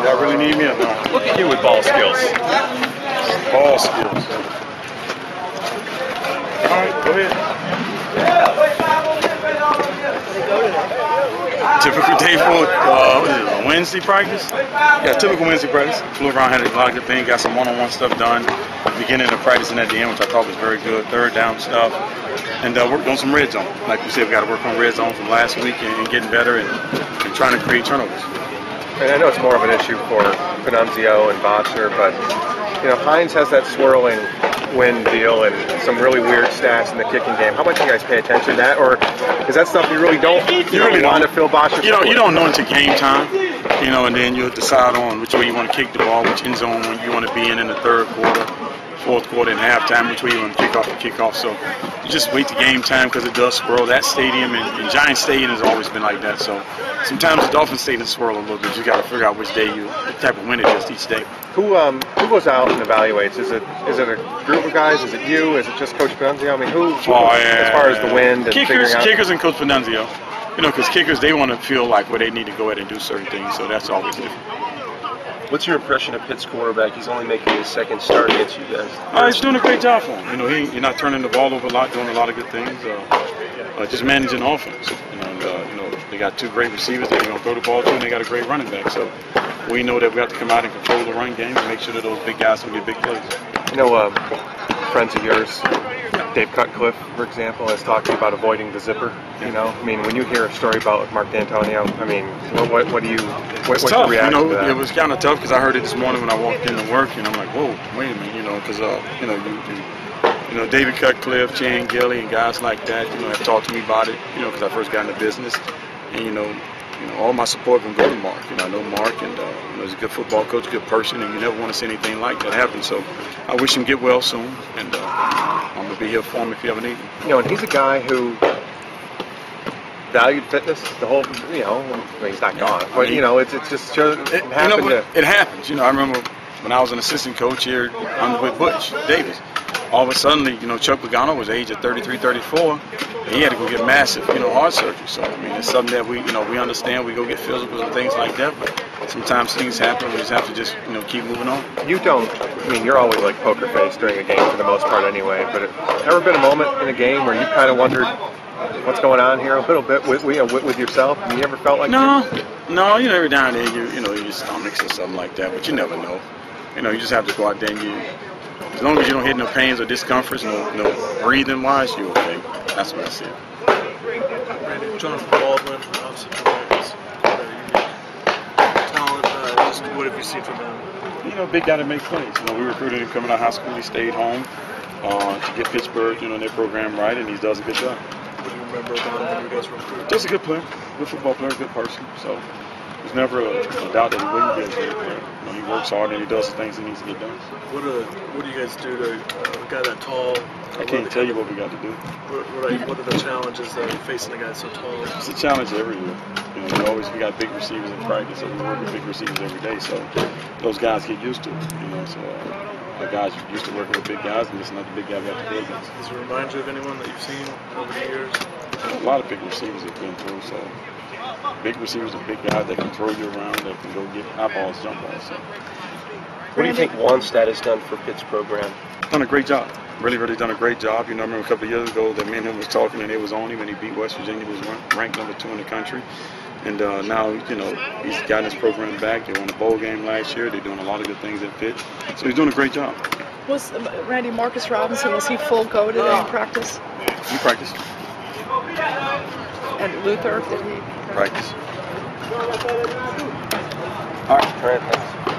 Y'all really need me or not? Look at you with ball skills. Ball skills. All right, go ahead. Typical day for what is it, a Wednesday practice? Yeah, typical Wednesday practice. Flew around, had a lot of good things, got some one-on-one stuff done. Beginning of practice and at the end, which I thought was very good. Third down stuff. And worked on some red zone. Like we said, we got to work on red zone from last week and getting better and trying to create turnovers. And I know it's more of an issue for Panunzio and Botcher, but you know, Hines has that swirling wind deal and some really weird stats in the kicking game. How much do you guys pay attention to that, or is that stuff you really don't? You really want to fill Botcher? You don't know until game time, you know, and then you'll decide on which way you want to kick the ball, which end zone you want to be in the third quarter, fourth quarter, and halftime, which way you want to kick off. So you just wait to game time because it does swirl. That stadium and Giant Stadium has always been like that. So sometimes the Dolphin Stadium swirl a little bit. You got to figure out which day what type of wind it is each day. Who goes out and evaluates? Is it a group of guys? Is it you? Is it just Coach Panunzio? I mean, who as far as the wind and kickers and Coach Panunzio. You know, because kickers, they want to feel like where they need to go ahead and do certain things. So that's always different. What's your impression of Pitt's quarterback? He's only making his second start against you guys. He's doing a great job for him. You know, he's not turning the ball over a lot, doing a lot of good things. Just managing offense. You know, they got two great receivers that they're going to throw the ball to, and they got a great running back. So we know that we have to come out and control the run game and make sure that those big guys can get big plays. You know, friends of yours, Dave Cutcliffe, for example, has talked to you about avoiding the zipper. You know, I mean, when you hear a story about Mark D'Antonio, I mean, what's your reaction to that? It was kind of tough because I heard it this morning when I walked into work, and I'm like, whoa, wait a minute, you know, because you know, David Cutcliffe, Chan Gilly, and guys like that, you know, have talked to me about it, you know, because I first got in the business, and you know, all my support can go to Mark. You know, I know Mark, and you know, he's a good football coach, good person, and you never want to see anything like that happen. So I wish him get well soon, and I'm gonna be here for him if you ever need me. You know, and he's a guy who valued fitness. The whole, you know, I mean, he's not gone, but you know, it happens. You know, I remember when I was an assistant coach here with Butch Davis. All of a sudden, you know, Chuck Pagano was age of 33, 34. He had to go get massive, you know, heart surgery. So, I mean, it's something that we understand. We go get physicals and things like that. But sometimes things happen. We just have to just, you know, keep moving on. You don't, I mean, you're always like poker face during a game for the most part anyway. But ever been a moment in a game where you kind of wondered what's going on here a little bit with yourself? You ever felt like No, you know, every now and then your stomachs or something like that. But you never know. You know, you just have to go out there and as long as you don't hit no pains or discomforts, no breathing wise, you're okay. That's what I see. Randy, Jonathan Baldwin, obviously tremendous, talent. Just what have you seen from him? You know, big guy to make plays. You know, we recruited him coming out of high school. He stayed home to get Pittsburgh, you know, their program right, and he does a good job. What do you remember about him when you guys were recruiting? Just a good player, good football player, good person. So there's never a doubt that he wouldn't be a great player. You know, he works hard and he does the things he needs to get done. What do you guys do to a guy that tall? I can't tell you what we got to do. What are the challenges that are facing a guy so tall? It's a challenge every year. You know, we got big receivers in practice, so we work with big receivers every day. So those guys get used to it. You know, so our guys are used to working with big guys, and it's not the big guy we have to play against. Does it remind you of anyone that you've seen over the years? A lot of big receivers have been through. So big receivers are big guys that can throw you around, that can go get high balls, jump balls. So. What do you think Wannstedt has done for Pitt's program? Done a great job. Really done a great job. You know, I remember a couple of years ago that me and him was talking, and it was on him, and he beat West Virginia, was ranked number 2 in the country. And now, you know, he's gotten his program back. They won a bowl game last year. They're doing a lot of good things at Pitt. So he's doing a great job. Was Randy Marcus Robinson, was he full go today in practice? He practiced. And Luther, did he practice? All right,